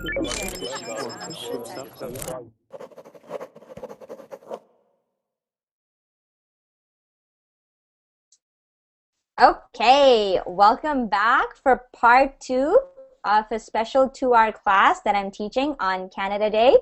Okay, welcome back for part 2 of a special 2-hour class that I'm teaching on Canada Day.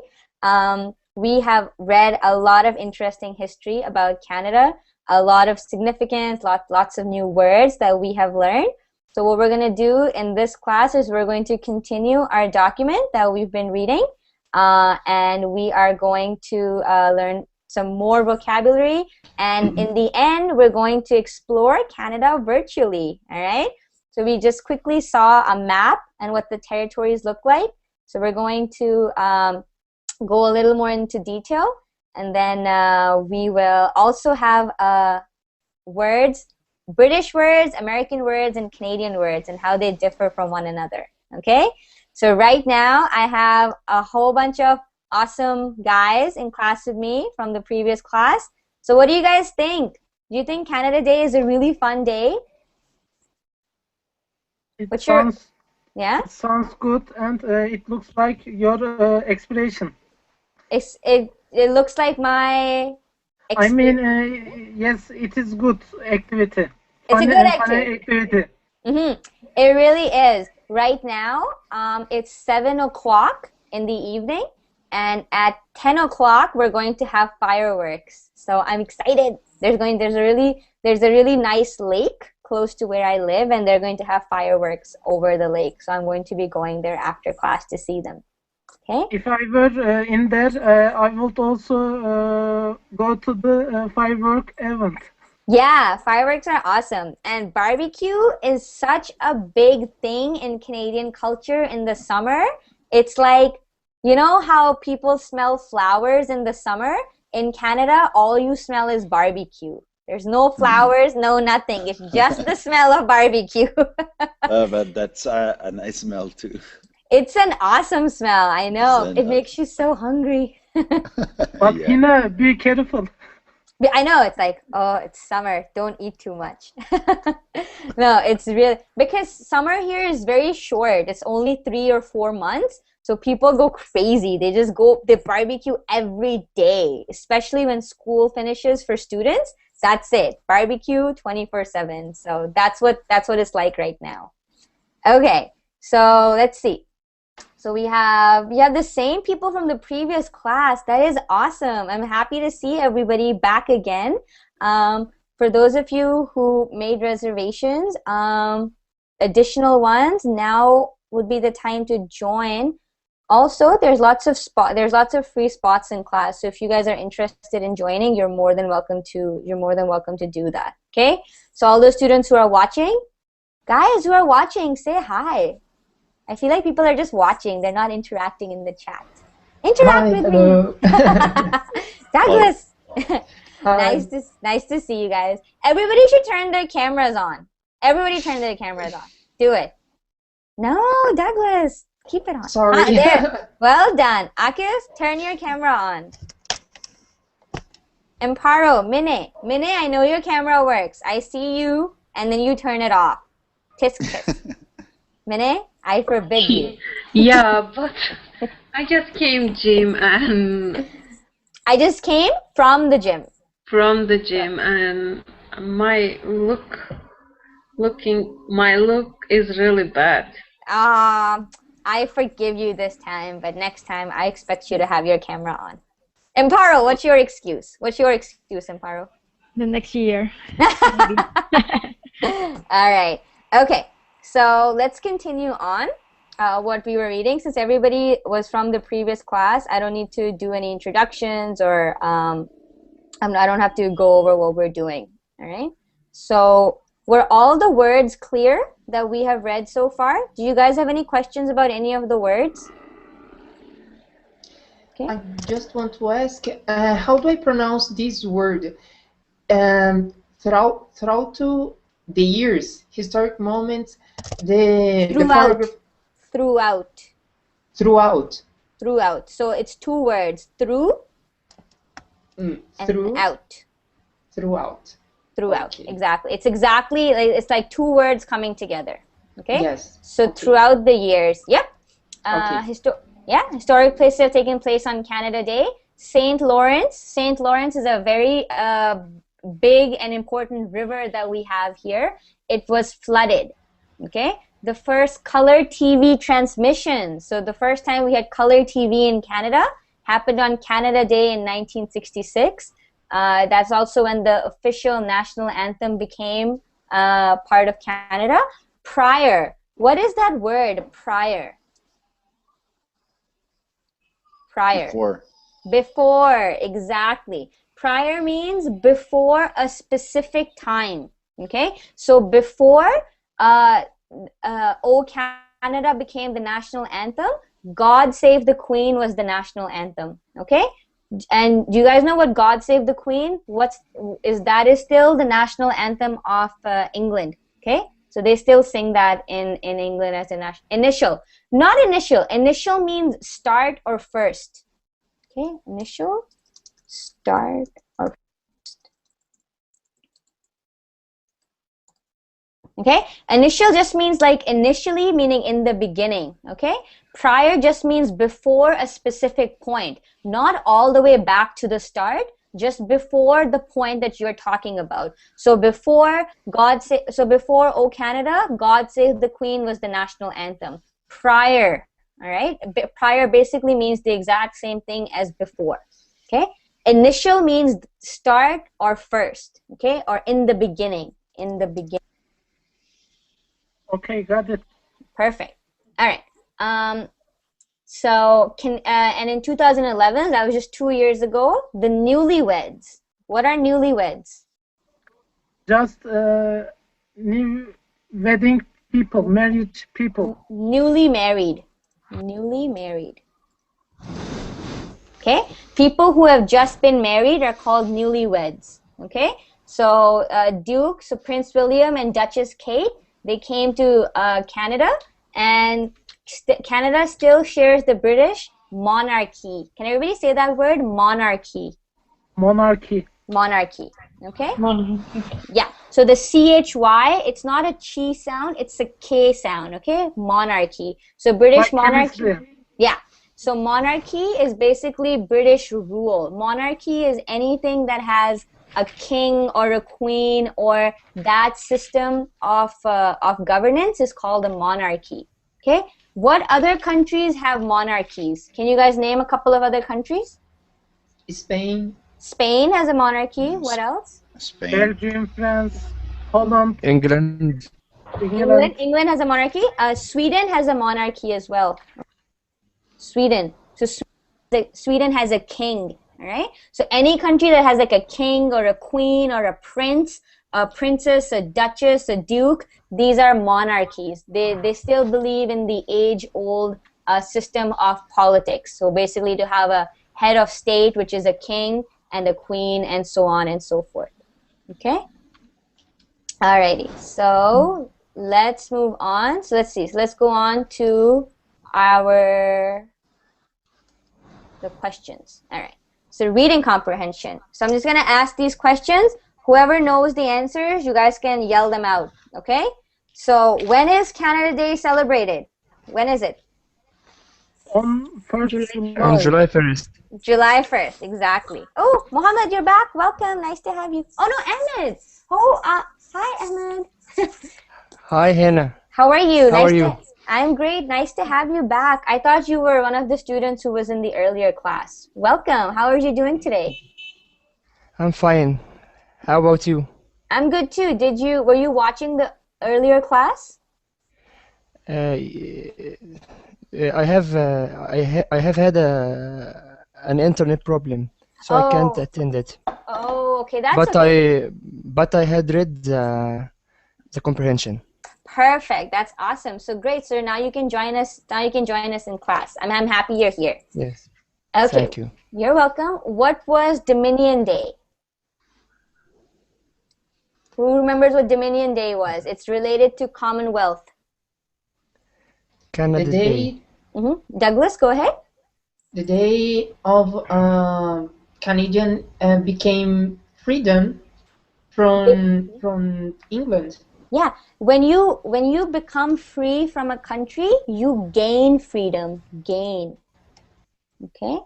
We have read a lot of interesting history about Canada, a lot of significance, lots of new words that we have learned. So what we're going to do in this class is we're going to continue our document that we've been reading, and we are going to learn some more vocabulary, and in the end we're going to explore Canada virtually. All right, so we just quickly saw a map and what the territories look like, so we're going to go a little more into detail, and then we will also have words, British words, American words, and Canadian words, and how they differ from one another. Okay, so right now I have a whole bunch of awesome guys in class with me from the previous class. So what do you guys think? Do you think Canada Day is a really fun day? It sounds good, and it looks like your expression. It looks like my... I mean, yes, it is good activity. It's a good activity. It really is. Right now, it's 7 o'clock in the evening, and at 10 o'clock we're going to have fireworks. So I'm excited. There's a really nice lake close to where I live, and they're going to have fireworks over the lake. So I'm going to be going there after class to see them. Okay. If I were in there, I would also go to the firework event. Yeah, fireworks are awesome. And barbecue is such a big thing in Canadian culture in the summer. It's like, you know how people smell flowers in the summer? In Canada, all you smell is barbecue. There's no flowers, no nothing. It's just the smell of barbecue. But that's a nice smell too. It's an awesome smell, I know. It makes you so hungry. But yeah. Hina, be careful. I know, it's like, oh, it's summer. Don't eat too much. No, it's really... Because summer here is very short. It's only 3 or 4 months. So people go crazy. They barbecue every day, especially when school finishes for students. That's it. Barbecue 24/7. So that's what it's like right now. Okay, so let's see. So we have the same people from the previous class. That is awesome. I'm happy to see everybody back again. For those of you who made reservations, additional ones, now would be the time to join. Also, there's lots of free spots in class. So if you guys are interested in joining, you're more than welcome to do that. Okay? So all those students who are watching, guys who are watching, say hi. I feel like people are just watching. They're not interacting in the chat. Interact with me. Douglas. Nice to see you guys. Everybody should turn their cameras on. Everybody turn their cameras on. Do it. No, Douglas. Keep it on. Sorry. There. Well done. Akif, turn your camera on. Amparo, Mine, I know your camera works. I see you, and then you turn it off. Tisk tisk. Mine, I forbid you. Yeah, but I just came gym and... I just came from the gym. From the gym, and my look is really bad. I forgive you this time, but next time I expect you to have your camera on. Amparo, what's your excuse? What's your excuse, Amparo? The next year. All right. Okay. So let's continue on what we were reading. Since everybody was from the previous class, I don't need to do any introductions, or I don't have to go over what we're doing. All right. So were all the words clear that we have read so far? Do you guys have any questions about any of the words? Okay. I just want to ask, how do I pronounce this word? Throughout the years, historic moments, Throughout. So it's 2 words. Through and out. Throughout. Okay. Exactly. It's like 2 words coming together. Okay? Yes. So throughout the years. Yep. Okay. Yeah, historic places have taken place on Canada Day. St. Lawrence. St. Lawrence is a very big and important river that we have here. It was flooded. Okay. The first color TV transmission. So the first time we had color TV in Canada happened on Canada Day in 1966. That's also when the official national anthem became part of Canada. Prior. What is that word, prior? Prior. Before, exactly. Prior means before a specific time. Okay, so before O Canada became the national anthem, God Save the Queen was the national anthem. Okay, and do you guys know what God Save the Queen? That is still the national anthem of England. Okay, so they still sing that in England as a national initial. Not initial. Initial means start or first. Okay, initial, start, or first. Okay, initial just means like initially, meaning in the beginning. Okay, prior just means before a specific point, not all the way back to the start, just before the point that you're talking about. So before before O Canada, God Save the Queen was the national anthem. Prior. All right, prior basically means the exact same thing as before. Okay, initial means start or first. Okay, or in the beginning. In the beginning. Okay, got it. Perfect. All right. So and in 2011, that was just 2 years ago. The newlyweds. What are newlyweds? Just new wedding people, married people. Newly married. Newly married. Okay, people who have just been married are called newlyweds. Okay, so Duke, so Prince William and Duchess Kate, they came to Canada, and Canada still shares the British monarchy. Can everybody say that word? Monarchy. Monarchy. Monarchy. Okay. Monarchy. Yeah. So the CHY, it's not a chi sound, it's a K sound. Okay. Monarchy. So British monarchy. Yeah. So monarchy is basically British rule. Monarchy is anything that has a king or a queen, or that system of governance is called a monarchy. Okay. What other countries have monarchies? Can you guys name a couple of other countries? Spain. Spain has a monarchy. What else? Spain. Belgium, France, Holland. England. England has a monarchy. Sweden has a monarchy as well. Sweden. So Sweden has a king. All right. So any country that has like a king or a queen or a prince, a princess, a duchess, a duke, these are monarchies. They still believe in the age-old system of politics. So basically to have a head of state, which is a king and a queen, and so on and so forth. Okay? Alrighty. So let's move on. So let's see. So let's go on to the questions. All right. So reading comprehension. So I'm just going to ask these questions. Whoever knows the answers, you guys can yell them out. Okay? So when is Canada Day celebrated? When is it? On On July 1st. July 1st, exactly. Oh, Mohammed, you're back. Welcome. Nice to have you. Oh, no, Ahmed. Oh, hi, Ahmed. Hi, Hina. How are you? How are you? I'm great. Nice to have you back. I thought you were one of the students who was in the earlier class. Welcome. How are you doing today? I'm fine. How about you? I'm good too. Were you watching the earlier class? I have had an internet problem, so I can't attend it. Oh, okay. That's But I had read the comprehension. Perfect. That's awesome. So great. So now you can join us. Now you can join us in class. I'm happy you're here. Yes. Okay. Thank you. You're welcome. What was Dominion Day? Who remembers what Dominion Day was? It's related to Commonwealth. Canada Day. Douglas, go ahead. The day of Canadian became freedom from England. Yeah, when you become free from a country, you gain freedom. Gain. Okay.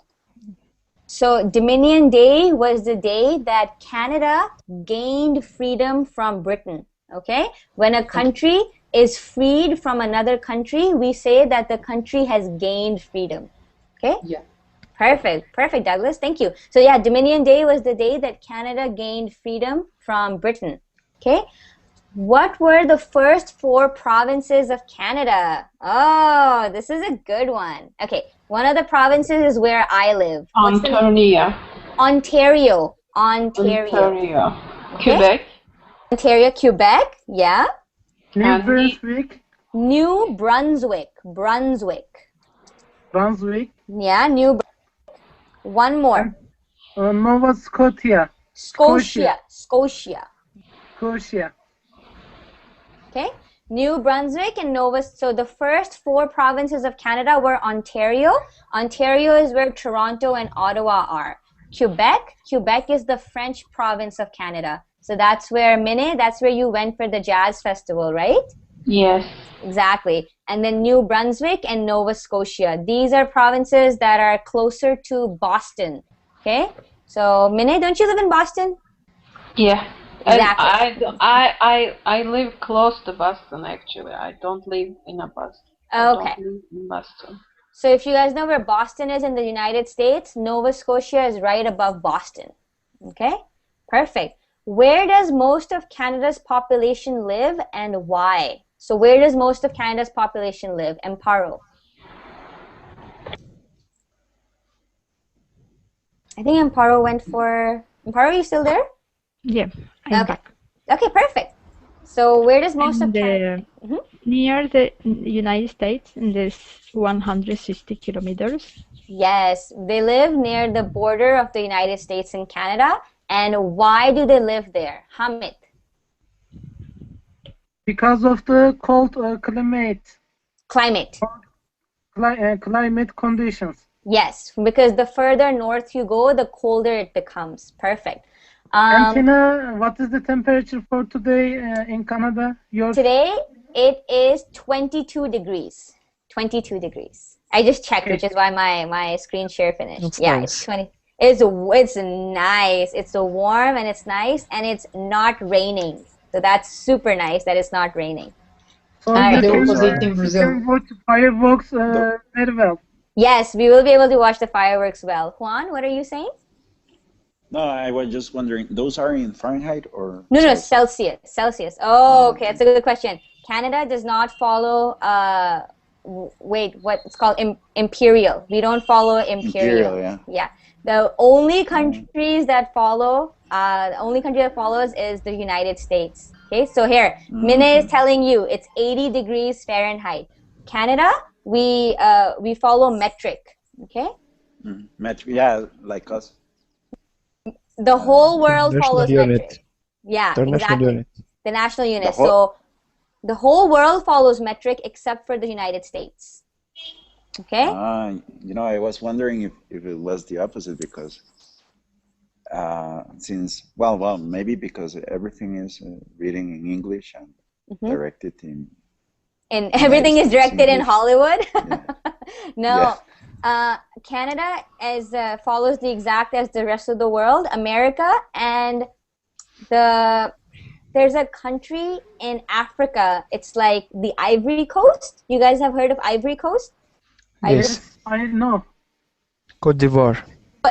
So Dominion Day was the day that Canada gained freedom from Britain. Okay. When a country is freed from another country, we say that the country has gained freedom. Okay. Yeah. Perfect. Perfect, Douglas. Thank you. So yeah, Dominion Day was the day that Canada gained freedom from Britain. Okay. What were the first 4 provinces of Canada? Oh, this is a good one. Okay, one of the provinces is where I live. What's the name? Ontario. Ontario. Okay. Quebec. Ontario, Quebec. Yeah. New Brunswick. New Brunswick. Brunswick. Brunswick. Yeah, New Brunswick. One more. Nova Scotia. Scotia. Scotia. Scotia. Okay, New Brunswick and Nova. So the first 4 provinces of Canada were Ontario. Ontario is where Toronto and Ottawa are. Quebec is the French province of Canada. So that's where, Minnie, that's where you went for the jazz festival, right? Yes. Exactly. And then New Brunswick and Nova Scotia. These are provinces that are closer to Boston. Okay, so Minnie, don't you live in Boston? Yeah. Exactly. I live close to Boston, actually. I don't live in a Boston. Okay. I don't live in Boston. So if you guys know where Boston is in the United States, Nova Scotia is right above Boston. Okay? Perfect. Where does most of Canada's population live and why? So where does most of Canada's population live? Amparo. I think Amparo went for... Amparo, are you still there? Yeah, I'm back. Okay, perfect. So where does most of Canada... Near the United States, and there's 160 kilometers. Yes, they live near the border of the United States and Canada. And why do they live there? Hamid. Because of the cold climate. Climate. Climate conditions. Yes, because the further north you go, the colder it becomes. Perfect. And Hina, what is the temperature for today in Canada? Today, it is 22 degrees. 22 degrees. I just checked, which is why my screen share finished. That's yeah, nice. it's 20. It's nice. It's so warm and it's nice and it's not raining. So that's super nice that it's not raining. So Right. The you opposite in Brazil. can watch fireworks very well. Yes, we will be able to watch the fireworks well. Juan, what are you saying? No, I was just wondering, those are in Fahrenheit or? No, Celsius. Celsius. Oh, okay, that's a good question. Canada does not follow, what it's called, imperial. We don't follow imperial. Yeah. The only countries that follow, the only country that follows is the United States. Okay, so here, Minna is telling you it's 80 degrees Fahrenheit. Canada, we follow metric. Okay. Metric, yeah, like us. The whole world National follows unit. metric. Yeah, Their national exactly. unit. The national unit. The whole- So the whole world follows metric except for the United States. Okay. I was wondering if it was the opposite because since maybe because everything is reading in English and directed in. And everything is directed in English. Hollywood. Yeah. No. Canada follows the exact as the rest of the world, America, and there's a country in Africa. It's like the Ivory Coast. You guys have heard of Ivory Coast? Yes. I know. Côte d'Ivoire.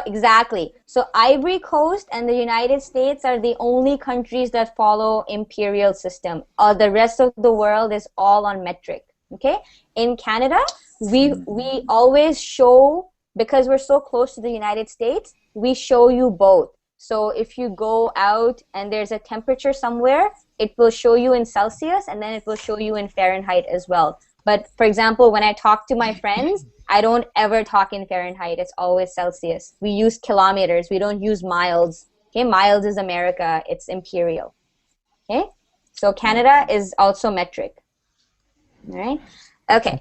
Exactly. So Ivory Coast and the United States are the only countries that follow imperial system. The rest of the world is all on metric. Okay. In Canada, we always show, because we're so close to the United States, we show you both. So if you go out and there's a temperature somewhere, it will show you in Celsius and then it will show you in Fahrenheit as well. But for example, when I talk to my friends, I don't ever talk in Fahrenheit. It's always Celsius. We use kilometers. We don't use miles. Okay, miles is America. It's imperial. Okay, so Canada is also metric. All right. Okay.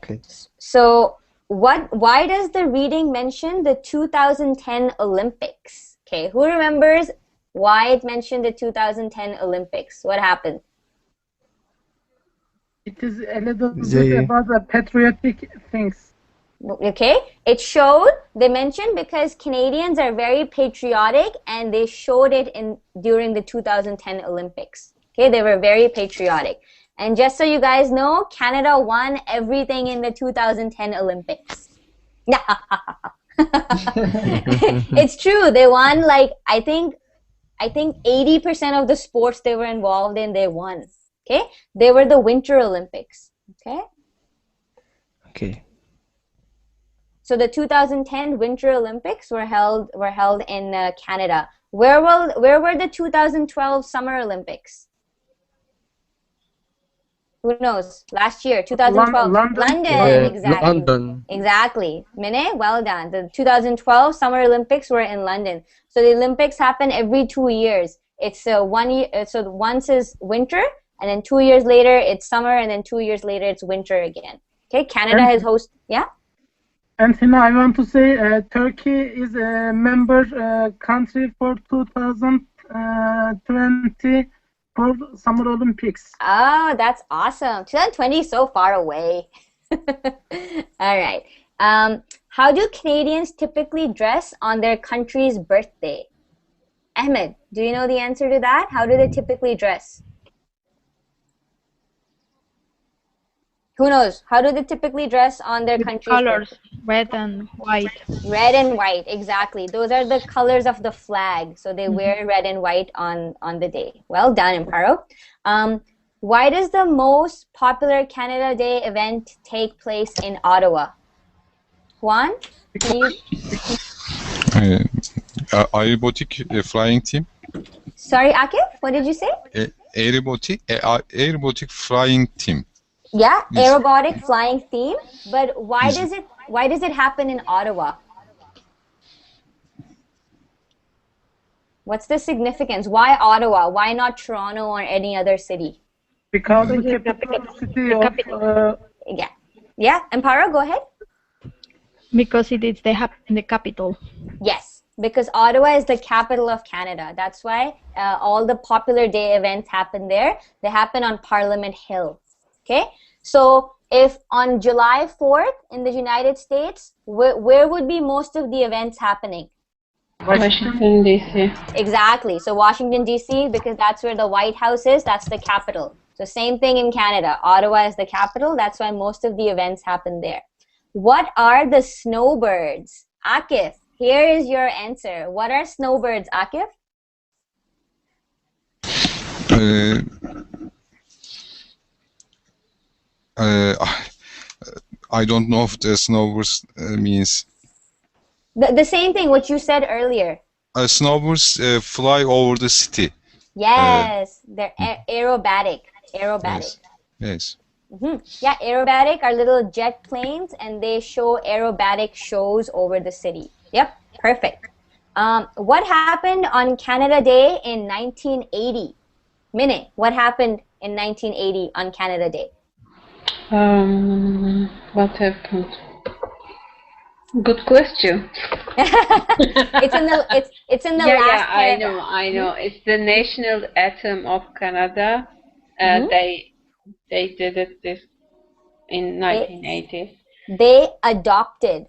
So why does the reading mention the 2010 Olympics? Okay, who remembers why it mentioned the 2010 Olympics? What happened? It is a little bit about the patriotic things. Okay, It showed, they mentioned, because Canadians are very patriotic and they showed it during the 2010 Olympics. Okay, they were very patriotic. And just so you guys know, Canada won everything in the 2010 Olympics. It's true. They won, like, I think 80% of the sports they were involved in, they won. Okay? They were the Winter Olympics. Okay? Okay. So the 2010 Winter Olympics were held in Canada. Where were the 2012 Summer Olympics? Who knows? Last year, 2012. London, exactly. London. Exactly. Mine, well done. The 2012 Summer Olympics were in London. So the Olympics happen every 2 years. It's 1 year. So once is winter, and then 2 years later it's summer, and then 2 years later it's winter again. Okay. Canada has hosted. Yeah. And Hina, I want to say Turkey is a member country for 2020 for Summer Olympics. Oh, that's awesome. 2020 is so far away. All right. How do Canadians typically dress on their country's birthday? Ahmed, do you know the answer to that? How do they typically dress? Who knows? How do they typically dress on their country's Colors, birthday? red and white. Red and white, exactly. Those are the colors of the flag. So they wear red and white on the day. Well done, Amparo. Why does the most popular Canada Day event take place in Ottawa? Juan, can you... Aerobatic flying team. Sorry, Akif, what did you say? Aerobatic flying team. Yeah, Yes. aerobatic flying theme. But why does it happen in Ottawa? What's the significance? Why Ottawa? Why not Toronto or any other city? Because the capital city of Yeah. Amparo, go ahead. Because it is the capital. Yes, because Ottawa is the capital of Canada. That's why all the popular day events happen there. They happen on Parliament Hill. Okay, so if on July 4th in the United States, where would be most of the events happening? Washington, D.C. Exactly. So Washington, D.C., because that's where the White House is, that's the capital. So same thing in Canada. Ottawa is the capital. That's why most of the events happen there. What are the snowbirds? Akif, here is your answer. What are snowbirds, Akif? I don't know if the snowbirds means. The same thing what you said earlier. Snowbirds fly over the city. Yes, they're aerobatic. Yes. Yeah, aerobatic are little jet planes, and they show aerobatic shows over the city. Yep, perfect. What happened on Canada Day in 1980? Minute, what happened in 1980 on Canada Day? What happened? Good question. it's in the last paragraph. I know. It's the national anthem of Canada. They did it in 1980. They adopted.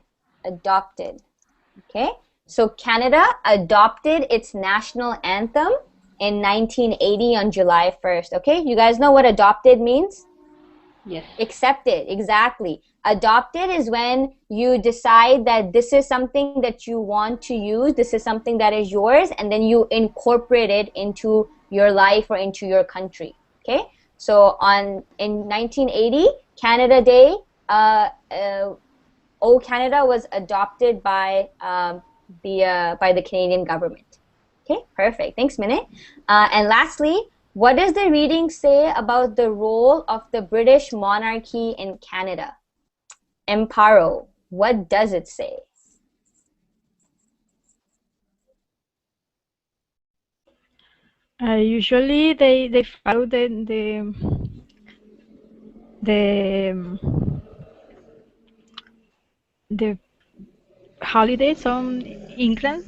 Okay, so Canada adopted its national anthem in 1980 on July 1st. Okay, you guys know what adopted means? Yes. Accepted, exactly. Adopted is when you decide that this is something that you want to use, this is something that is yours, and then you incorporate it into your life or into your country. Okay, so in 1980, Canada Day, O Canada was adopted by the Canadian government. Okay, perfect. Thanks, Minute. And lastly, what does the reading say about the role of the British monarchy in Canada? Amparo, what does it say? Usually they follow the holidays on England.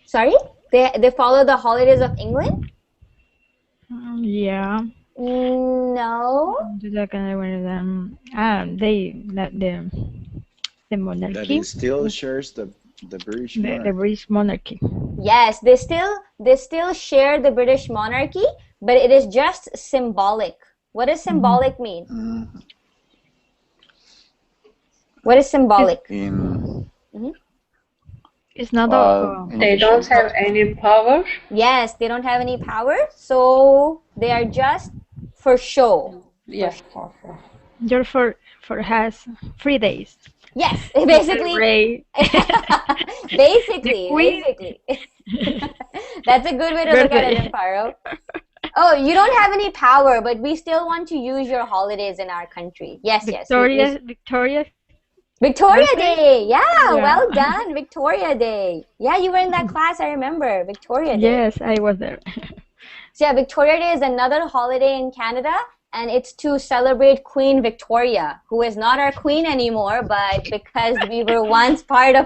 Sorry? They follow the holidays of England? Yeah. No. They the That monarchy. it still shares the British The monarchy. British monarchy. Yes, they still share the British monarchy, but it is just symbolic. What does symbolic mean? Mm, What is symbolic? in It's not They don't have any power. Yes, they don't have any power, so they are just for show. Yes. just for has 3 days. Yes, To basically. celebrate Basically, the queen. basically. That's a good way to look at it, birthday. Amparo. Oh, you don't have any power, but we still want to use your holidays in our country. Yes, yes. Victoria birthday? Day. Yeah, Yeah. well done. Victoria Day. Yeah, you were in that class, I remember. Victoria Day. Yes, I was there. So yeah, Victoria Day is another holiday in Canada, and it's to celebrate Queen Victoria, who is not our queen anymore, but because we were once part of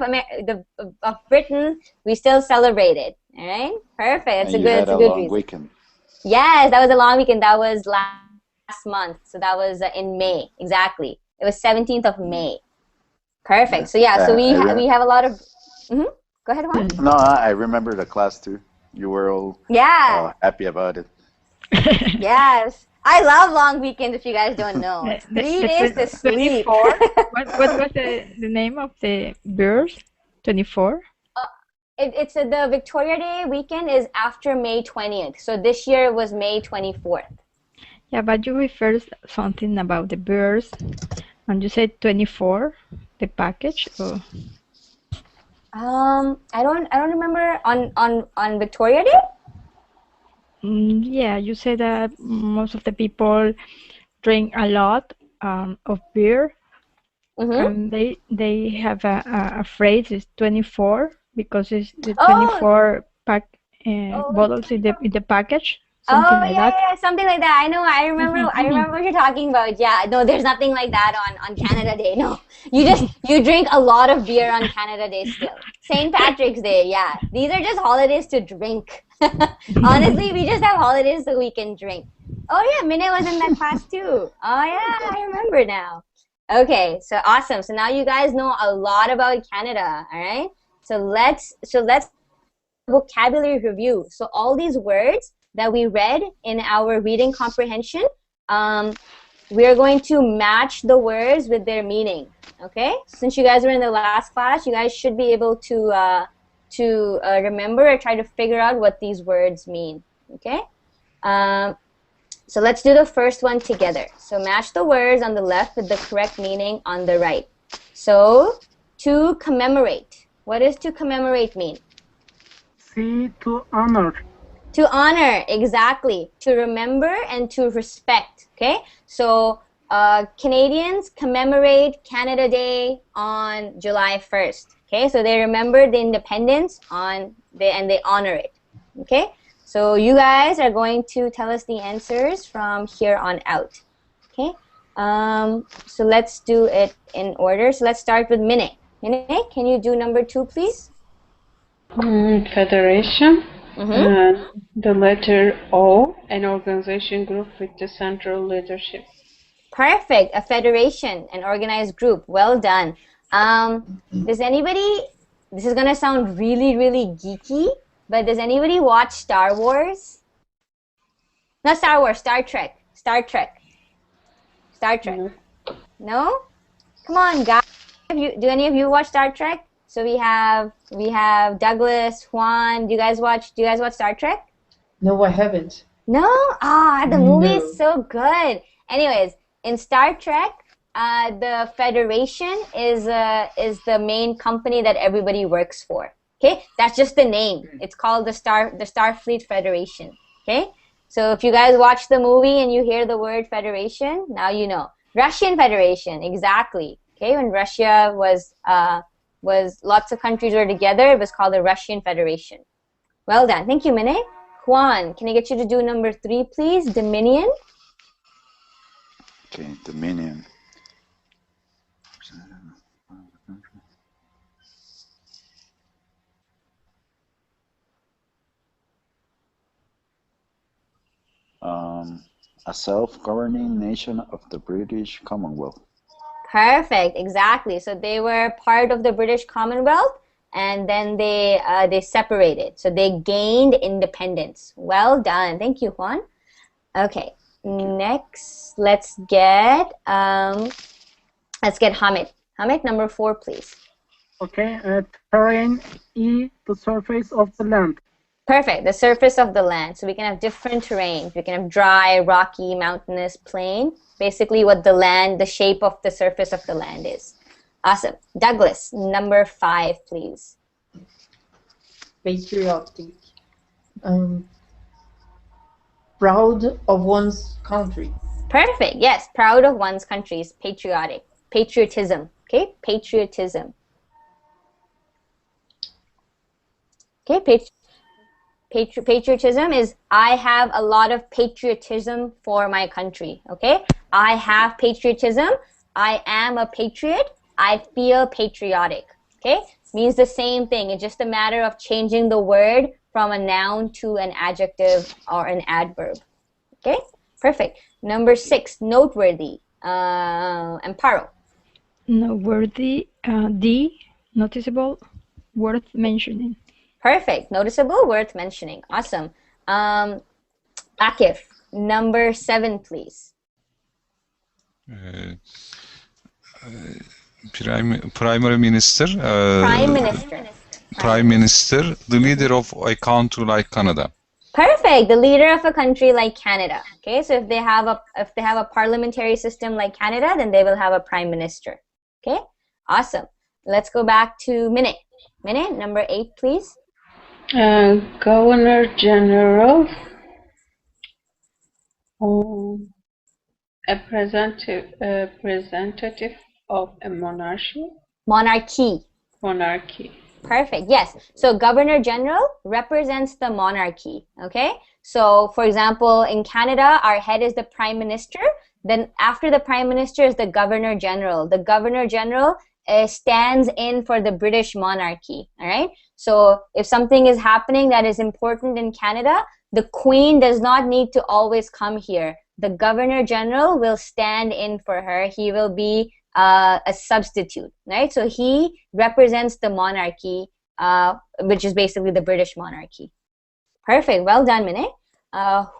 of Britain, we still celebrate it. All right, perfect. That's and you had it's a a good long reason. weekend. Yes, that was a long weekend. That was last month, so that was in May. Exactly, it was 17th of May. Perfect. So yeah, so we have a lot of. Go ahead, Juan. No, I remember the class too. You were all happy about it. Yes. I love long weekends, if you guys don't know. It's 3 days to sleep. 24. What was the name of the birth? 24? It's the Victoria Day weekend is after May 20th. So this year was May 24th. Yeah, but you referred something about the birth, and you said 24, the package. Or... I don't remember on Victoria Day. Yeah, you said that most of the people drink a lot of beer, and they have a phrase is 24 because it's the 24 bottles in the package. Something like that. Yeah, something like that. I know. I remember what you're talking about. Yeah, no, there's nothing like that on Canada Day. No, you drink a lot of beer on Canada Day still. St. Patrick's Day. Yeah, these are just holidays to drink. Honestly, we just have holidays so we can drink. Oh yeah, Minnie was in that class too. Oh yeah, I remember now. Okay, so awesome. So now you guys know a lot about Canada. All right. So let's vocabulary review. So all these words that we read in our reading comprehension, we are going to match the words with their meaning. Okay. Since you guys were in the last class, you guys should be able to remember or try to figure out what these words mean. Okay. So let's do the first one together. So match the words on the left with the correct meaning on the right. So to commemorate. What does to commemorate mean? C, to honor. To honor, exactly. To remember and to respect. Okay. So Canadians commemorate Canada Day on July 1st. Okay. So they remember the independence and they honor it. Okay. So you guys are going to tell us the answers from here on out. Okay. So let's do it in order. So let's start with Minnie. Minnie, can you do number 2, please? Federation. The letter O, an organization group with the central leadership. Perfect. A federation, an organized group. Well done. Does anybody, this is going to sound really, really geeky, but does anybody watch Star Wars? Not Star Wars, Star Trek. Star Trek. Star Trek. No? Come on, guys. Do any of you watch Star Trek? So we have Douglas, Juan. Do you guys watch Star Trek? No, I haven't. No? The movie is so good. Anyways, in Star Trek, the Federation is the main company that everybody works for. Okay, that's just the name. It's called the Starfleet Federation. Okay, so if you guys watch the movie and you hear the word Federation, now you know. Russian Federation, exactly. Okay, when Russia was lots of countries were together, it was called the Russian Federation. Well done. Thank you, Minnie. Juan, can I get you to do number 3, please? Dominion. Okay, Dominion. A self-governing nation of the British Commonwealth. Perfect, exactly. So they were part of the British Commonwealth, and then they separated. So they gained independence. Well done. Thank you, Juan. Okay, next let's get Hamid. Hamid, number 4, please. Okay, terrain, the surface of the land. Perfect, the surface of the land. So we can have different terrains. We can have dry, rocky, mountainous, plain. Basically what the shape of the surface of the land is. Awesome. Douglas, number 5, please. Patriotic. Proud of one's country. Perfect. Yes, proud of one's country is patriotic. Patriotism. Okay, patriotism. Okay, patriotism is I have a lot of patriotism for my country. Okay, I have patriotism. I am a patriot. I feel patriotic. Okay, means the same thing. It's just a matter of changing the word from a noun to an adjective or an adverb. Okay, perfect. Number 6, noteworthy. Amparo. Noteworthy. D. Noticeable. Worth mentioning. Perfect. Noticeable, worth mentioning. Awesome. Akif, number 7, please. Primary Minister. Prime Minister. Prime Minister, the leader of a country like Canada. Perfect. The leader of a country like Canada. Okay, so if they have a parliamentary system like Canada, then they will have a prime minister. Okay, awesome. Let's go back to Minute. Minute, number 8, please. Governor General, a representative of a monarchy. Monarchy. Monarchy. Perfect. Yes. So Governor General represents the monarchy. Okay. So for example, in Canada, our head is the Prime Minister. Then after the Prime Minister is the Governor General. The Governor General stands in for the British monarchy. All right. So if something is happening that is important in Canada, the Queen does not need to always come here. The Governor General will stand in for her. He will be a substitute, right? So he represents the monarchy, which is basically the British monarchy. Perfect. Well done, Minute.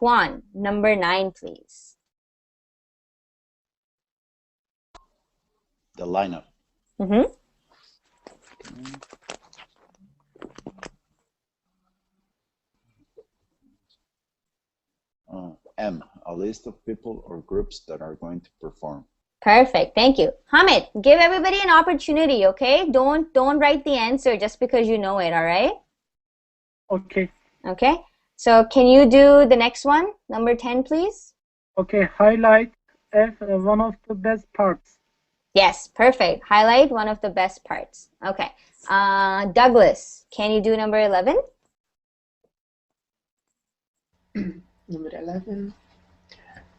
Juan, number 9, please. The lineup. Mm-hmm. M, a list of people or groups that are going to perform. Perfect. Thank you. Hamid, give everybody an opportunity, okay? Don't write the answer just because you know it, all right? Okay. Okay. So can you do the next one, number 10, please? Okay. Highlight F, one of the best parts. Yes, perfect. Highlight one of the best parts. Okay. Douglas, can you do number 11? Number 11.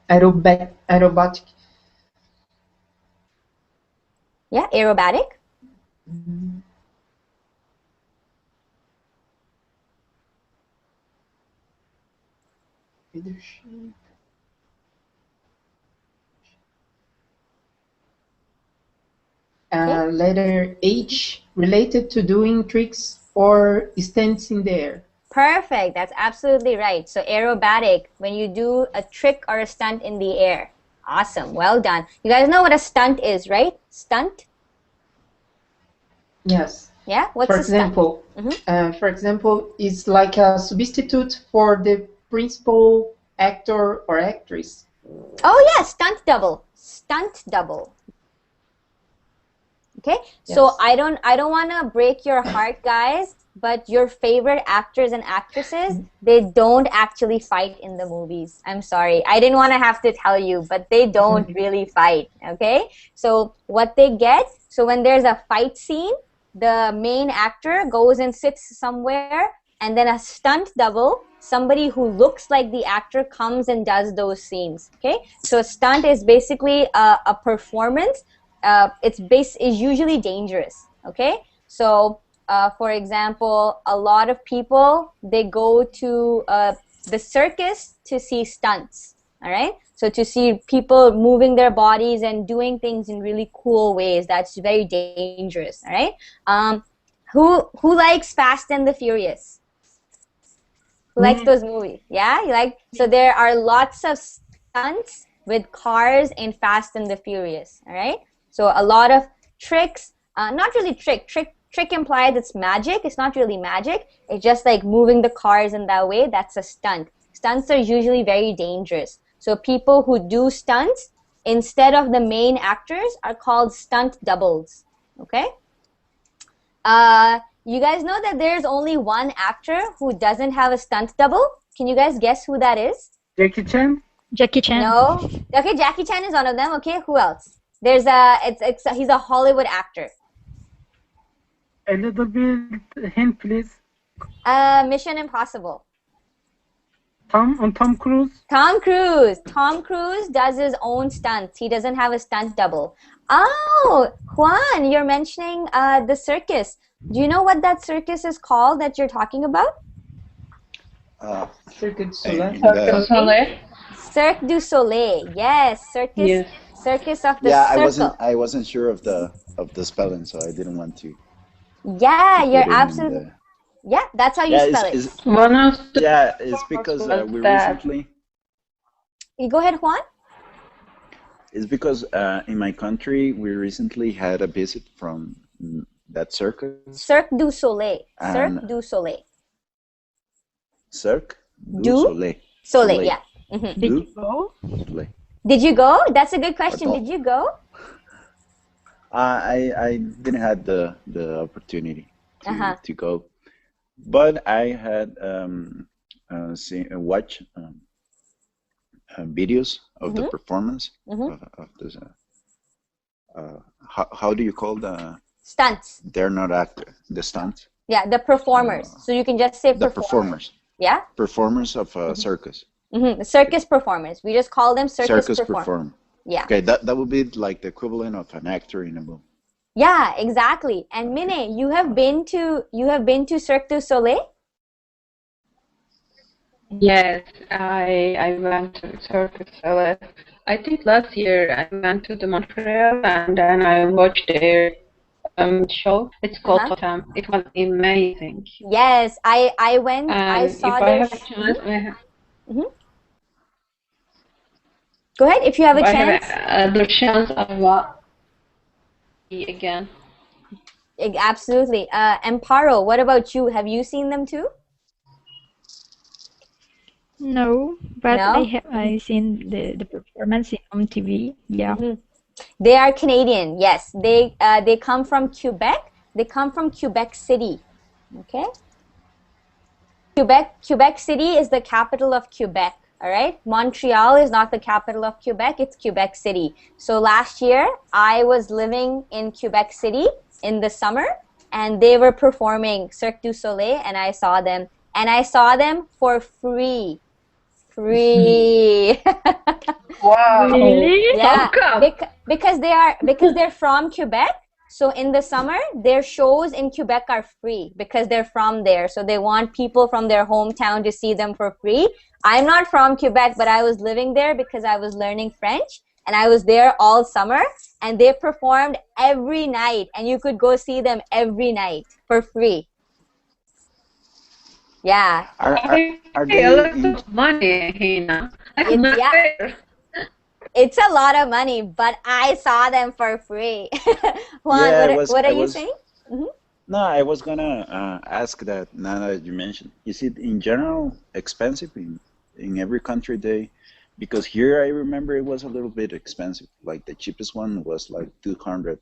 Aerobatic. Yeah, aerobatic. Leadership. Letter H, related to doing tricks or stunts in the air. Perfect. That's absolutely right. So aerobatic, when you do a trick or a stunt in the air. Awesome. Well done. You guys know what a stunt is, right? Stunt? Yes. Yeah? What's for a example, stunt? For example, it's like a substitute for the principal actor or actress. Oh yeah, stunt double. Stunt double. Okay, Yes. so I don't want to break your heart, guys, but your favorite actors and actresses, they don't actually fight in the movies. I'm sorry. I didn't want to have to tell you, but they don't really fight, okay? So what they get, so when there's a fight scene, the main actor goes and sits somewhere, and then a stunt double, somebody who looks like the actor, comes and does those scenes, okay? So a stunt is basically a performance. It's usually dangerous, okay? So for example, a lot of people, they go to the circus to see stunts, all right? So to see people moving their bodies and doing things in really cool ways, that's very dangerous, all right? Who likes Fast and the Furious? Who likes those movies? Yeah, you like? So there are lots of stunts with cars in Fast and the Furious, all right? So a lot of tricks, not really trick implies it's magic. It's not really magic. It's just like moving the cars in that way. That's a stunt. Stunts are usually very dangerous. So people who do stunts instead of the main actors are called stunt doubles, okay? You guys know that there's only one actor who doesn't have a stunt double? Can you guys guess who that is? Jackie Chan? Jackie Chan. No. Okay, Jackie Chan is one of them. Okay, who else? He's a Hollywood actor. A little bit hint, please. Mission Impossible. Tom Cruise? Tom Cruise. Tom Cruise does his own stunts. He doesn't have a stunt double. Oh, Juan, you're mentioning the circus. Do you know what that circus is called that you're talking about? Cirque du Soleil. Cirque du Soleil. Yes, circus. Yes. Circus of the Yeah, Circle. I wasn't sure of the spelling, so I didn't want to. Yeah, you're put it in absolutely. the- Yeah, that's how you spell it. One of the Yeah, it's because we recently. You go ahead, Juan. It's because in my country we recently had a visit from that circus. Cirque du Soleil. Cirque And- du Soleil. Cirque du Du? Soleil. Soleil, yeah. Mhm. Did Du you go? Soleil. Did you go? That's a good question. Pardon. Did you go? I didn't have the opportunity Uh-huh. to go, but I had watched videos of the performance of this. How do you call the? Stunts. They're not actors. The stunts. Yeah, the performers. So you can just say The performers. performers. Yeah? Performers of circus. Circus performers. We just call them circus performers. perform. Yeah. Okay, that would be like the equivalent of an actor in a movie. Yeah, exactly. And Mine, you have been to Cirque du Soleil? Yes, I went to Cirque du Soleil. I think last year I went to the Montreal and then I watched their show. It's called Totem. It was amazing. Yes, I went. I And saw if I their. have a chance, Go ahead if you have a if I chance. have the chance, I will see again. Absolutely. Amparo, what about you? Have you seen them too? No, but No? I seen the performance on TV. Yeah. They are Canadian. Yes, they come from Quebec. They come from Quebec City. Okay. Quebec City is the capital of Quebec. All right. Montreal is not the capital of Quebec. It's Quebec City. So last year I was living in Quebec City in the summer, and they were performing Cirque du Soleil, and I saw them. And I saw them for free. Free. Wow. Really? Yeah, How come? because they're from Quebec. So in the summer, their shows in Quebec are free because they're from there. So they want people from their hometown to see them for free. I'm not from Quebec, but I was living there because I was learning French, and I was there all summer, and they performed every night, and you could go see them every night for free. Yeah. Are A they lot in, of money, Hina. It's, yeah. It's a lot of money, but I saw them for free. Juan, Yeah, what are you saying? No, I was gonna ask that now that you mentioned. Is it in general expensive in every country because here I remember it was a little bit expensive. Like the cheapest one was like $200.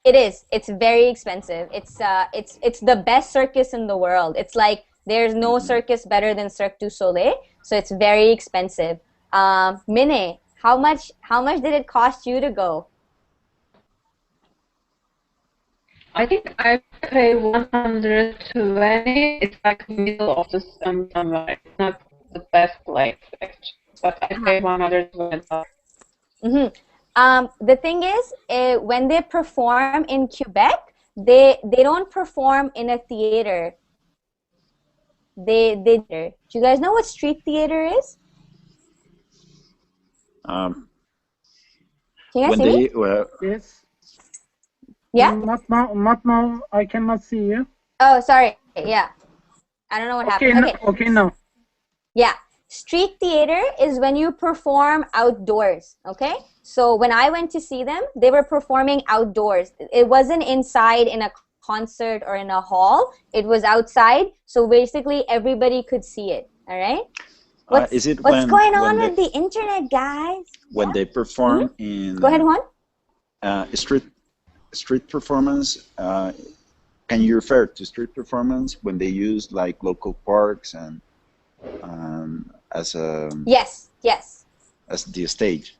It is. It's very expensive. It's the best circus in the world. It's like there's no circus better than Cirque du Soleil. So it's very expensive. Mine, how much did it cost you to go? I think I pay 120. It's like middle of the somewhere. It's not the best place, actually, but I pay 120. The thing is, when they perform in Quebec, they don't perform in a theater. Do you guys know what street theater is? Um, Can you guys when see me? they Yes. Yeah? Not now. Not now. I cannot see you. Oh, sorry. Yeah. I don't know what Okay. happened. Okay. Okay. Now. Yeah. Street theater is when you perform outdoors. Okay. So when I went to see them, they were performing outdoors. It wasn't inside in a concert or in a hall. It was outside. So basically everybody could see it. All right. is it What's going on when with the internet, guys? when they perform in Go ahead, Juan. Street performance? Can you refer to street performance when they use like local parks and as a Yes. as the stage?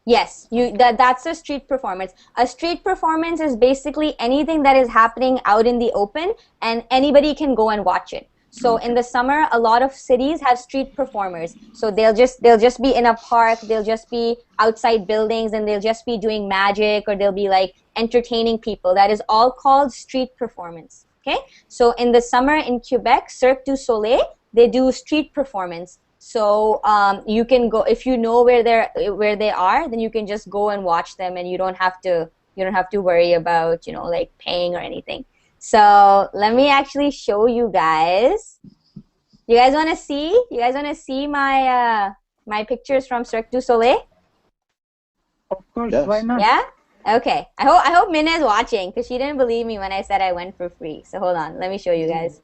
Yes, that's a street performance. A street performance is basically anything that is happening out in the open and anybody can go and watch it. So in the summer, a lot of cities have street performers. So they'll just be in a park, they'll just be outside buildings, and they'll just be doing magic, or they'll be like entertaining people. That is all called street performance. Okay? So in the summer in Quebec, Cirque du Soleil, they do street performance. So you can go, if you know where they are, then you can just go and watch them, and you don't have to worry about, like paying or anything. So let me actually show you guys. You guys want to see? You guys want to see my my pictures from Cirque du Soleil? Of course. Yes. Why not? Yeah. Okay. I hope Minna is watching, because she didn't believe me when I said I went for free. So hold on. Let me show you guys.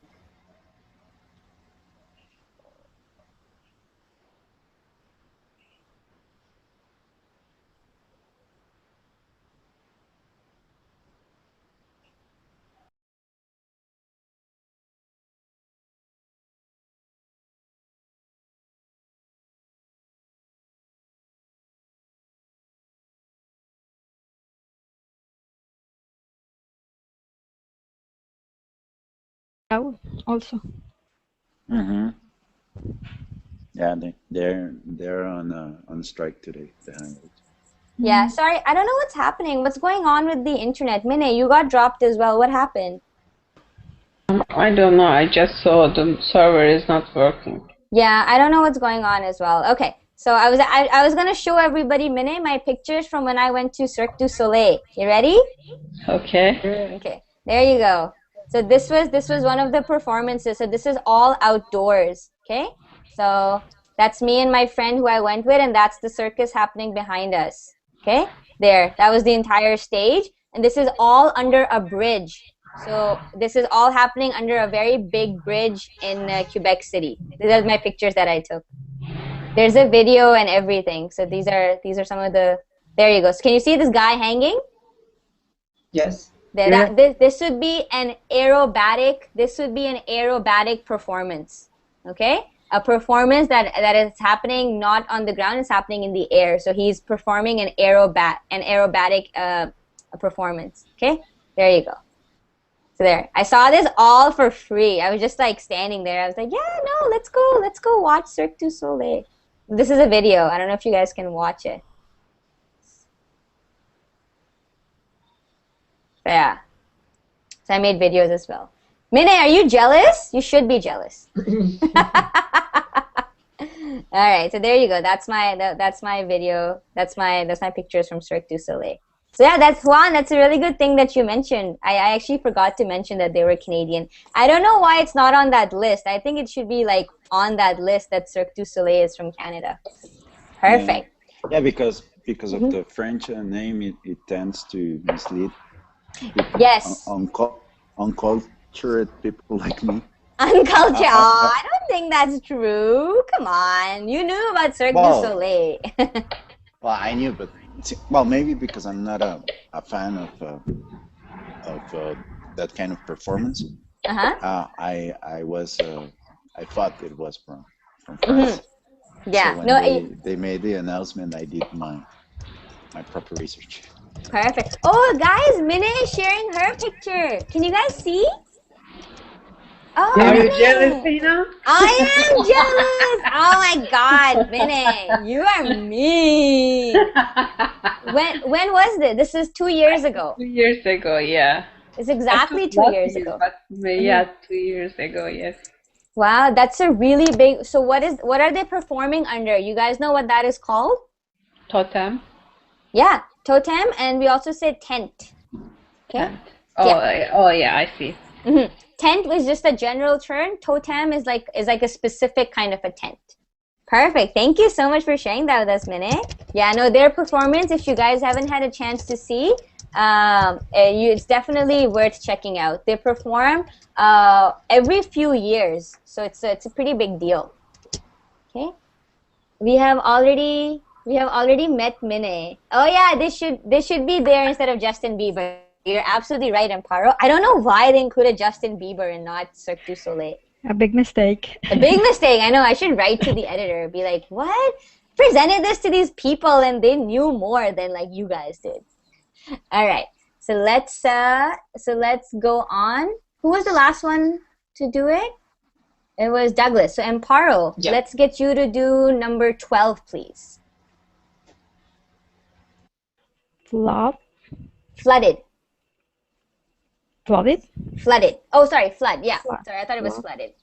Also. Mm-hmm. Yeah, they're on strike today. The Hangouts. Yeah. Sorry. I don't know what's happening. What's going on with the internet? Minna, you got dropped as well. What happened? I don't know. I just saw the server is not working. Yeah, I don't know what's going on as well. Okay, so I was gonna show everybody, Minnie, my pictures from when I went to Cirque du Soleil. You ready? Okay. Okay, there you go. So this was one of the performances. So this is all outdoors. Okay, so that's me and my friend who I went with, and that's the circus happening behind us. Okay, there. That was the entire stage, and this is all under a bridge. So this is all happening under a very big bridge in Quebec City. These are my pictures that I took. There's a video and everything. So these are some of the. There you go. So can you see this guy hanging? Yes. This would be an aerobatic. This would be an aerobatic performance. Okay, a performance that is happening not on the ground. It's happening in the air. So he's performing an aerobatic performance. Okay, there you go. So there, I saw this all for free. I was just like standing there. I was like, yeah, no, let's go watch Cirque du Soleil. This is a video. I don't know if you guys can watch it. But yeah. So I made videos as well. Mine, are you jealous? You should be jealous. All right, so there you go. That's my video. That's my pictures from Cirque du Soleil. So yeah, that's Juan. That's a really good thing that you mentioned. I actually forgot to mention that they were Canadian. I don't know why it's not on that list. I think it should be like on that list that Cirque du Soleil is from Canada. Perfect. Yeah, because of the French name, it tends to mislead people, yes. uncultured people like me. Uncultured? I don't think that's true. Come on. You knew about Cirque du Soleil. Well, I knew, but maybe because I'm not a fan of that kind of performance. I thought it was from France. Yeah. So when they made the announcement, I did my proper research. Perfect. Oh, guys, Minnie is sharing her picture. Can you guys see? Oh, are you jealous, Hina? I am jealous. Oh my God, Minnie, you are mean. When was this? This is 2 years ago. 2 years ago, yeah. It's exactly 2 years ago. But yeah, 2 years ago, yes. Wow, that's a really big. So what are they performing under? You guys know what that is called? Totem. Yeah, totem, and we also say tent. Okay. Tent. Oh yeah, I see. Tent was just a general term. Totem is like a specific kind of a tent. Perfect. Thank you so much for sharing that with us, Mine. Yeah, no, their performance, if you guys haven't had a chance to see, it's definitely worth checking out. They perform every few years, so it's a pretty big deal. Okay, we have already met Mine. Oh yeah, they should be there instead of Justin Bieber. You're absolutely right, Amparo. I don't know why they included Justin Bieber and not Cirque du Soleil. A big mistake. A big mistake. I know. I should write to the editor, be like, "What? Presented this to these people, and they knew more than like you guys did." All right. So let's go on. Who was the last one to do it? It was Douglas. So Amparo, let's get you to do number 12, please. Flooded. Flooded? Flooded. Oh, sorry, flood. Yeah. Sorry, I thought it was flooded.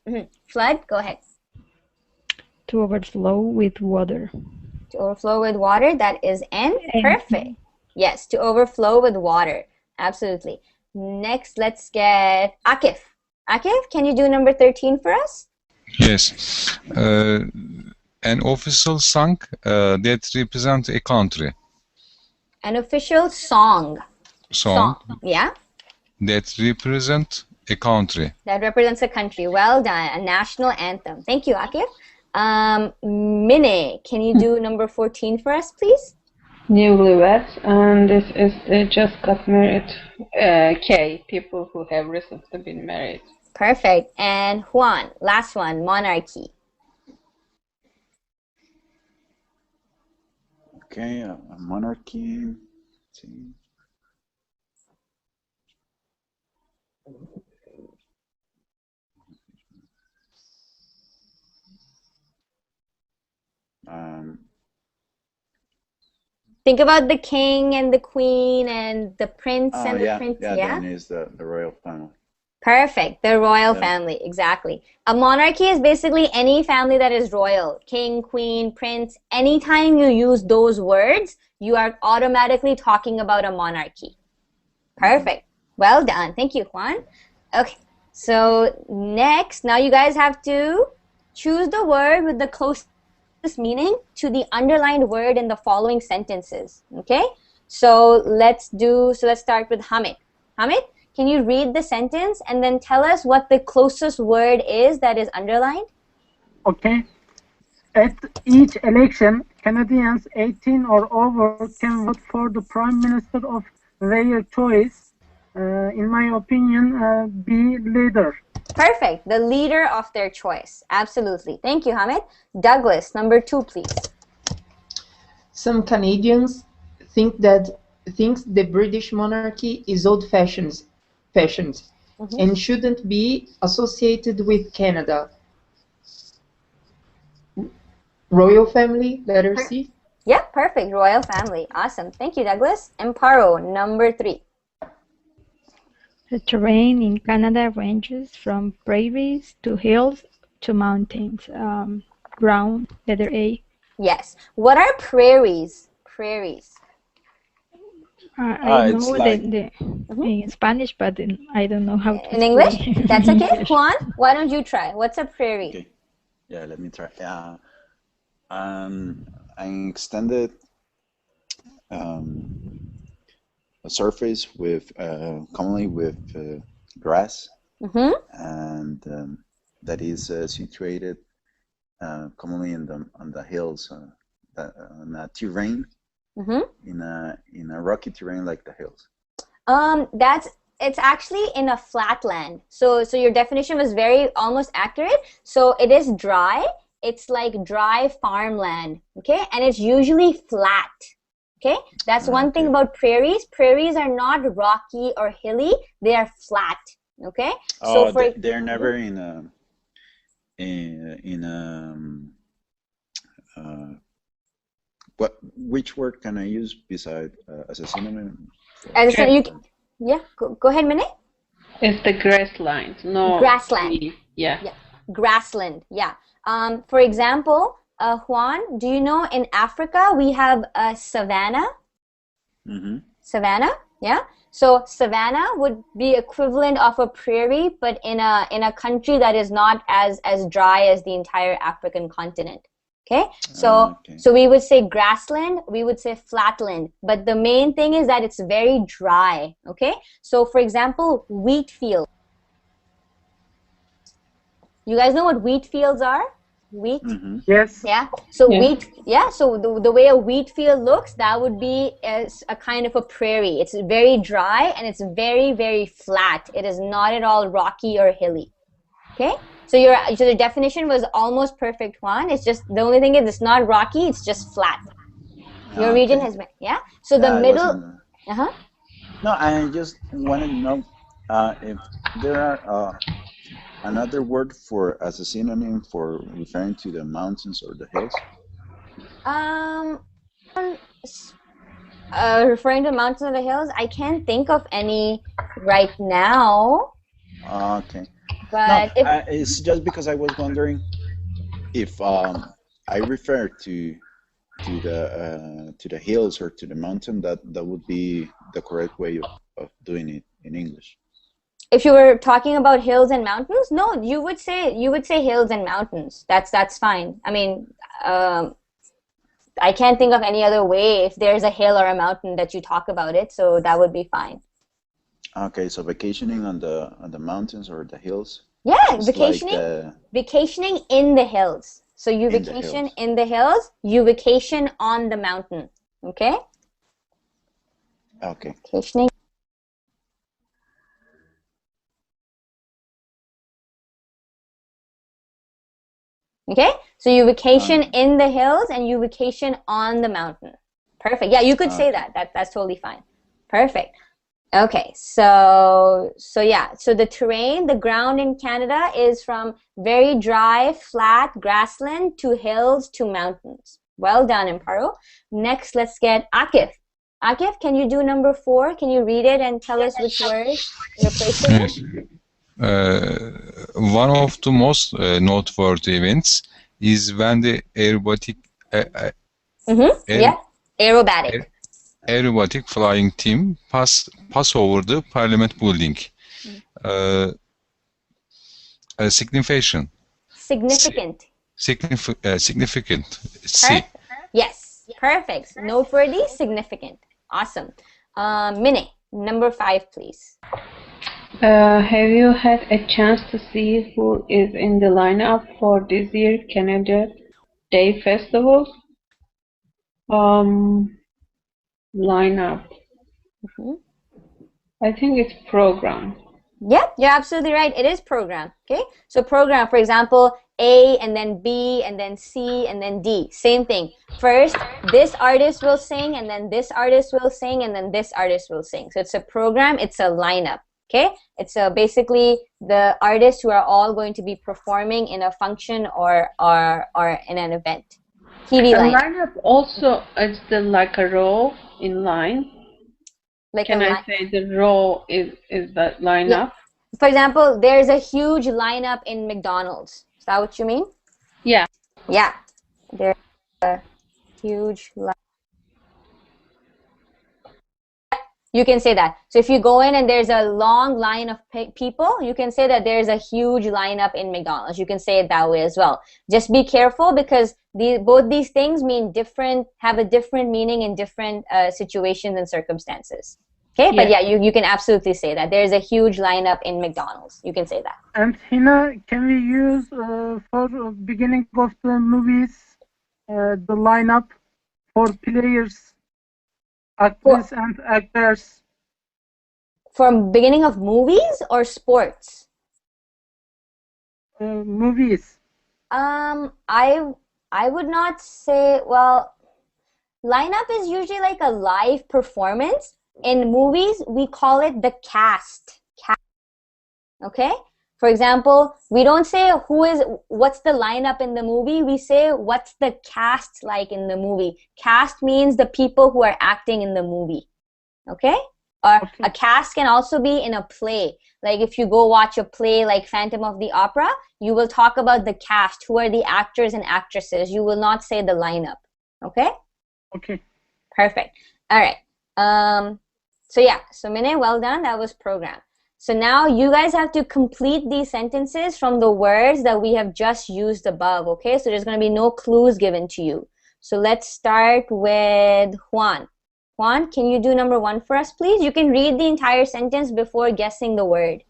Flood, go ahead. To overflow with water. To overflow with water, that is N. Perfect. Yes, to overflow with water. Absolutely. Next, let's get Akif. Akif, can you do number 13 for us? Yes. An official song that represents a country. An official song. Song. Yeah. That represents a country. That represents a country. Well done. A national anthem. Thank you, Akif. Mine, can you do number 14 for us, please? Newlyweds, and this is they just got married. K, people who have recently been married. Perfect. And Juan, last one, Monarchy. Okay, a monarchy. Let's see. Think about the king and the queen and the prince and the princess. Yeah, then is the royal family. Perfect. The royal family, exactly. A monarchy is basically any family that is royal. King, queen, prince. Anytime you use those words, you are automatically talking about a monarchy. Perfect. Well done. Thank you, Juan. Okay. So next, now you guys have to choose the word with the closest meaning to the underlined word in the following sentences. Okay? So let's start with Hamid. Hamid, can you read the sentence and then tell us what the closest word is that is underlined? Okay. At each election, Canadians 18 or over can vote for the Prime Minister of their choice. In my opinion, be leader. Perfect. The leader of their choice. Absolutely. Thank you, Hamid. Douglas, number 2, please. Some Canadians think the British monarchy is old-fashioned and shouldn't be associated with Canada. Royal family, letter C. Yeah, perfect. Royal family. Awesome. Thank you, Douglas. Amparo, number 3. The terrain in Canada ranges from prairies to hills to mountains. Ground, letter A. Yes. What are prairies? Prairies. I know in Spanish, but I don't know how to in English? That's okay. English. Juan, why don't you try? What's a prairie? Okay. Yeah, let me try. An extended a surface with commonly with grass, and that is situated commonly on the hills, on a terrain, in a rocky terrain like the hills. It's actually in a flatland. So your definition was almost accurate. So it is dry. It's like dry farmland, okay? And it's usually flat. Okay, that's one thing about prairies. Prairies are not rocky or hilly; they are flat. Okay, so they're never which word can I use beside as a synonym? Go ahead, Mine. It's the grasslands. No. Grassland. Yeah. grassland. Yeah. For example, Juan, do you know in Africa we have a savanna? Mm-hmm. Savanna, yeah. So savanna would be equivalent of a prairie, but in a country that is not as dry as the entire African continent. Okay, so we would say grassland, we would say flatland, but the main thing is that it's very dry. Okay, so for example, wheat field. You guys know what wheat fields are? Wheat? Mm-hmm. Yes. Yeah. So Yeah. wheat, yeah. So the way a wheat field looks, that would be as a kind of a prairie. It's very dry and it's very, very flat. It is not at all rocky or hilly. Okay. So the definition was almost perfect, Juan. It's just the only thing is it's not rocky. It's just flat. Your region has been, yeah. So the middle. Uh-huh. No, I just wanted to know if there are another word for as a synonym for referring to the mountains or the hills. Referring to mountains or the hills, I can't think of any right now. Okay. But no, it's just because I was wondering if I refer to the hills or to the mountain, that would be the correct way of doing it in English. If you were talking about hills and mountains, no, you would say hills and mountains. That's fine. I mean, I can't think of any other way if there's a hill or a mountain that you talk about it, so that would be fine. Okay, so vacationing on the mountains or the hills. Yeah, vacationing in the hills. So you vacation in the hills, you vacation on the mountain. Okay? Okay. Vacationing. Okay? So you vacation in the hills and you vacation on the mountain. Perfect. Yeah, you could say that. That's totally fine. Perfect. Okay, so yeah, so the terrain, the ground in Canada is from very dry, flat grassland to hills to mountains. Well done, Amparo. Next, let's get Akif. Akif, can you do number 4? Can you read it and tell us which word you're placing? Yes. One of the most noteworthy events is when the aerobatic aerobatic flying team pass over the Parliament building. Significant. C. Yes, perfect. Noteworthy, significant. Awesome. Mine, number 5, please. Have you had a chance to see who is in the lineup for this year Canada Day Festival? Lineup. I think it's program. Yep, you're absolutely right. It is program. Okay, so program, for example, A and then B and then C and then D. Same thing. First, this artist will sing and then this artist will sing and then this artist will sing. So it's a program. It's a lineup. Okay, it's basically the artists who are all going to be performing in a function or in an event. TV lineup also is like a row in line. Can I say the row is that lineup? Yeah. For example, there's a huge lineup in McDonald's. Is that what you mean? Yeah. Yeah. There's a huge lineup. You can say that. So if you go in and there's a long line of people, you can say that there's a huge lineup in McDonald's. You can say it that way as well. Just be careful because both these things have a different meaning in different situations and circumstances. Okay, but yeah, you can absolutely say that. There's a huge lineup in McDonald's. You can say that. And Hina, can we use for beginning of the movies the lineup for players? Actors and actors. From beginning of movies or sports? Movies. I would not say. Well, lineup is usually like a live performance. In movies, we call it the cast. Okay. For example, we don't say what's the lineup in the movie. We say what's the cast like in the movie. Cast means the people who are acting in the movie. Okay? Or a cast can also be in a play. Like if you go watch a play like Phantom of the Opera, you will talk about the cast, who are the actors and actresses. You will not say the lineup. Okay? Okay. Perfect. All right. So yeah, so Mine, well done. That was programmed. So now you guys have to complete these sentences from the words that we have just used above, okay? So there's going to be no clues given to you. So let's start with Juan. Juan, can you do number 1 for us, please? You can read the entire sentence before guessing the word.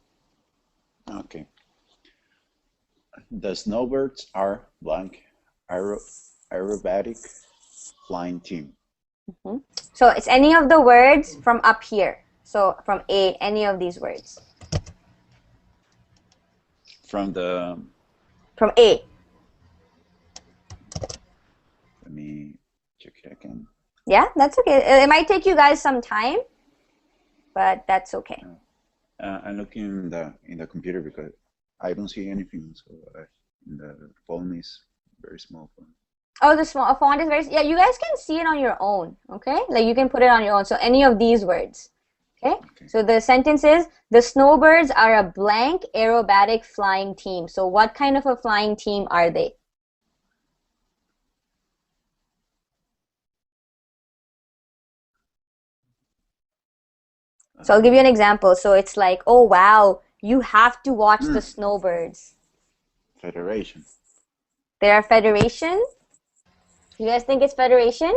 Okay. The snowbirds are blank aerobatic flying team. So it's any of the words from up here. So from A, any of these words. From A. Let me check it again. Yeah, that's okay. It might take you guys some time, but that's okay. I'm looking in the computer because I don't see anything. So the phone is very small phone. Oh, the small font is very. Yeah, you guys can see it on your own. Okay, like you can put it on your own. So any of these words. Okay. So the sentence is, the snowbirds are a blank aerobatic flying team. So what kind of a flying team are they? So I'll give you an example. So it's like, oh wow, you have to watch the snowbirds. Federation. They're a federation? You guys think it's federation?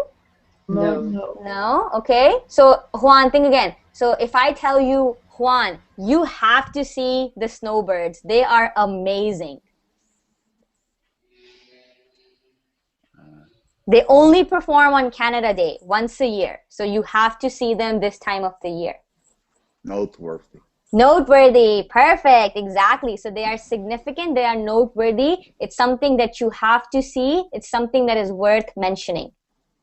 No. No? Okay. So Juan, think again. So if I tell you, Juan, you have to see the snowbirds. They are amazing. They only perform on Canada Day once a year. So you have to see them this time of the year. Noteworthy. Noteworthy. Perfect. Exactly. So they are significant. They are noteworthy. It's something that you have to see. It's something that is worth mentioning.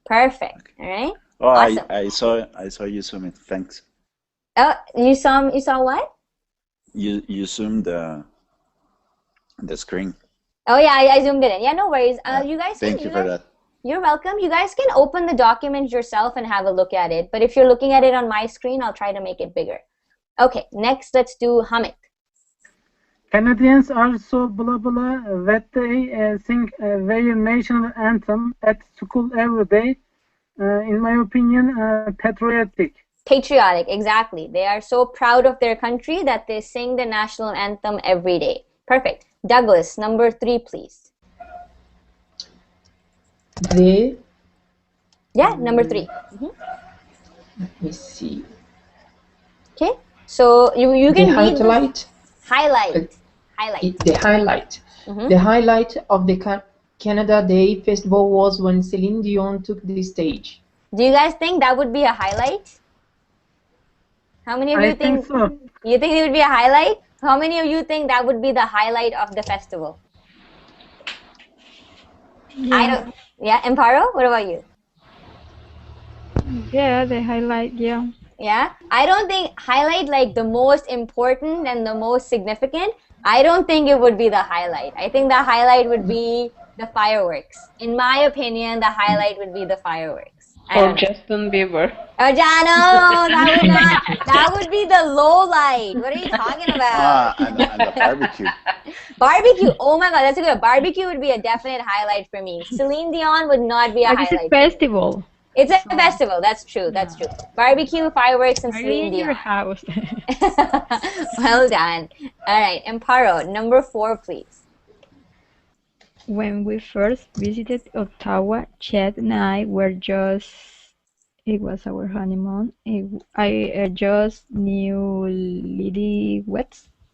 Perfect. All right. Oh, awesome. I saw you zoom it. Thanks. Oh, you saw what? You zoomed the screen. Oh yeah, I zoomed it in. Yeah, no worries. You guys. Thank you for that. You're welcome. You guys can open the document yourself and have a look at it. But if you're looking at it on my screen, I'll try to make it bigger. Okay, next let's do Hamid. Canadians are so blah blah that they sing their national anthem at school every day. In my opinion, patriotic. Patriotic, exactly. They are so proud of their country that they sing the national anthem every day. Perfect. Douglas, number 3, please. Yeah, number 3. Let me see. Okay, so you can read highlight. Highlight. The highlight. The highlight of the Canada Day Festival was when Celine Dion took the stage. Do you guys think that would be a highlight? How many of you think so. You think it would be a highlight? How many of you think that would be the highlight of the festival? Yeah. I don't. Yeah, Amparo, what about you? Yeah, the highlight, yeah. Yeah, I don't think highlight like the most important and the most significant. I don't think it would be the highlight. I think the highlight would be the fireworks. In my opinion, the highlight would be the fireworks. Or Justin Bieber. Oh, Jano, that would not. That would be the low light. What are you talking about? And the barbecue. Barbecue. Oh my God, that's a good. Barbecue would be a definite highlight for me. Celine Dion would not be a But highlight. it's a festival. It's a festival. That's true. That's true. Barbecue, fireworks, and Are you Celine in Dion. your house? Well done. All right, Amparo, number 4, please. When we first visited Ottawa, Chad and I were just, it was our honeymoon. I just newlyweds.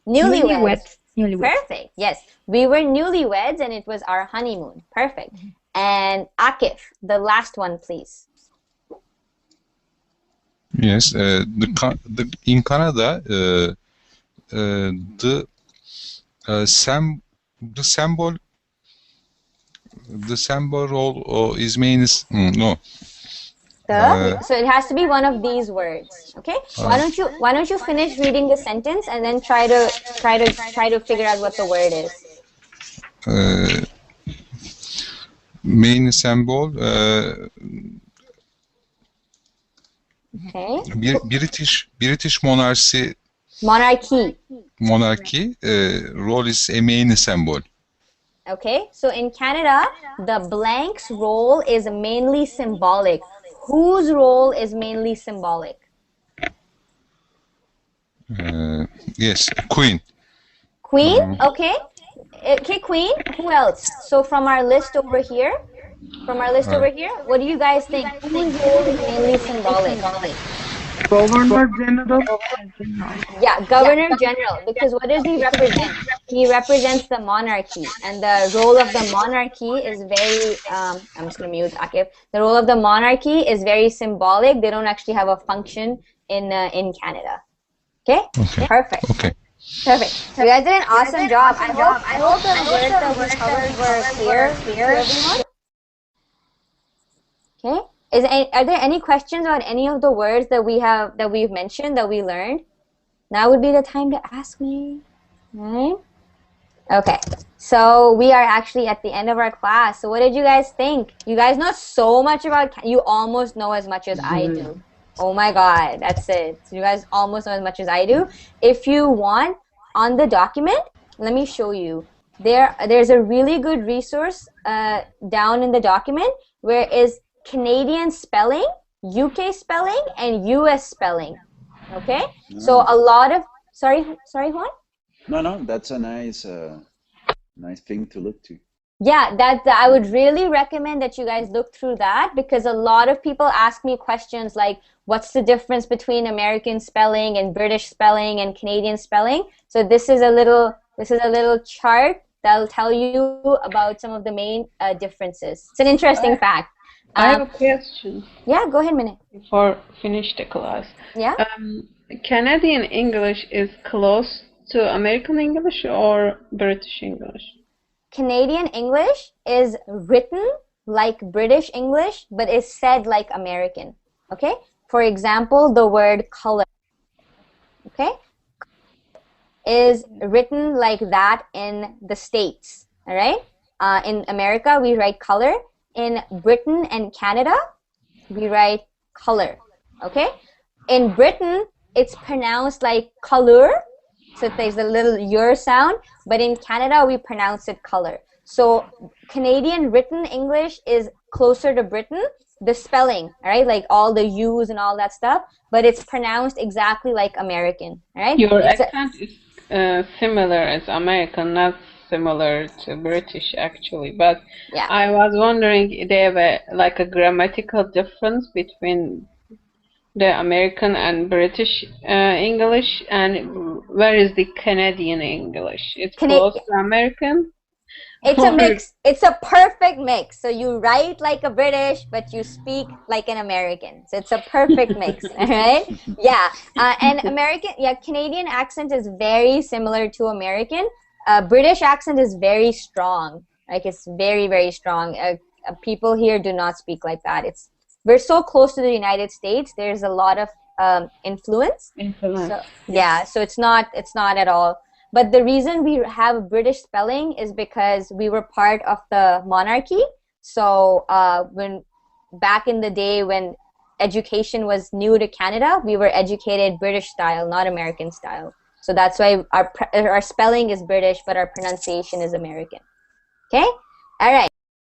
Newlyweds. Perfect. Yes, we were newlyweds and it was our honeymoon. Perfect. And Akif, the last one, please. Yes, in Canada, the symbol is means no. So it has to be one of these words. Okay. Why don't you finish reading the sentence and then try to figure out what the word is. Main symbol Okay. British monarchy. Monarchy role is a main symbol. Okay, so in Canada, the blank's role is mainly symbolic. Whose role is mainly symbolic? Yes, Queen. Queen, okay. Okay, Queen. Who else? So from our list over here, what do you guys think? Whose role is mainly symbolic? Governor General. Yeah, Governor General, because what does he represent? He represents the monarchy, and the role of the monarchy is very, I'm just going to mute Akif. The role of the monarchy is very symbolic. They don't actually have a function in Canada. Okay? Perfect. Okay. Perfect. You guys did an awesome job. I hope the words that we covered were clear to everyone. Okay. Are there any questions about any of the words that we've mentioned, that we learned? Now would be the time to ask me. Right? Okay. So we are actually at the end of our class. So what did you guys think? You guys know so much about, you almost know as much as I do. Oh my God, that's it. You guys almost know as much as I do. If you want, on the document, let me show you. There's a really good resource down in the document where is Canadian spelling, UK spelling, and US spelling. Okay? So a lot of, sorry Juan? No, that's a nice thing to look to. Yeah, I would really recommend that you guys look through that, because a lot of people ask me questions like, what's the difference between American spelling and British spelling and Canadian spelling? So this is a little chart that'll tell you about some of the main differences. It's an interesting fact. I have a question. Yeah, go ahead, Minute. Before finish the class. Yeah. Canadian English is close to American English or British English? Canadian English is written like British English, but is said like American. Okay? For example, the word color. Okay? Is written like that in the States. All right? In America, we write color. In Britain and Canada, we write color. Okay? In Britain, it's pronounced like color. So there's a little "ur" sound, but in Canada we pronounce it color. So Canadian written English is closer to Britain, the spelling, all right, like all the U's and all that stuff, but it's pronounced exactly like American, all right? Your accent is similar as American, not similar to British actually, but yeah. I was wondering, they have a grammatical difference between the American and British English, and where is the Canadian English? It's close to American? It's a mix. It's a perfect mix. So you write like a British, but you speak like an American. So it's a perfect mix, all right? Yeah, and Canadian accent is very similar to American. British accent is very strong. Like, it's very, very strong. People here do not speak like that. We're so close to the United States. There's a lot of influence. So, yeah, so it's not at all. But the reason we have British spelling is because we were part of the monarchy. So when back in the day when education was new to Canada, we were educated British style, not American style. So that's why our spelling is British, but our pronunciation is American. Okay? All right.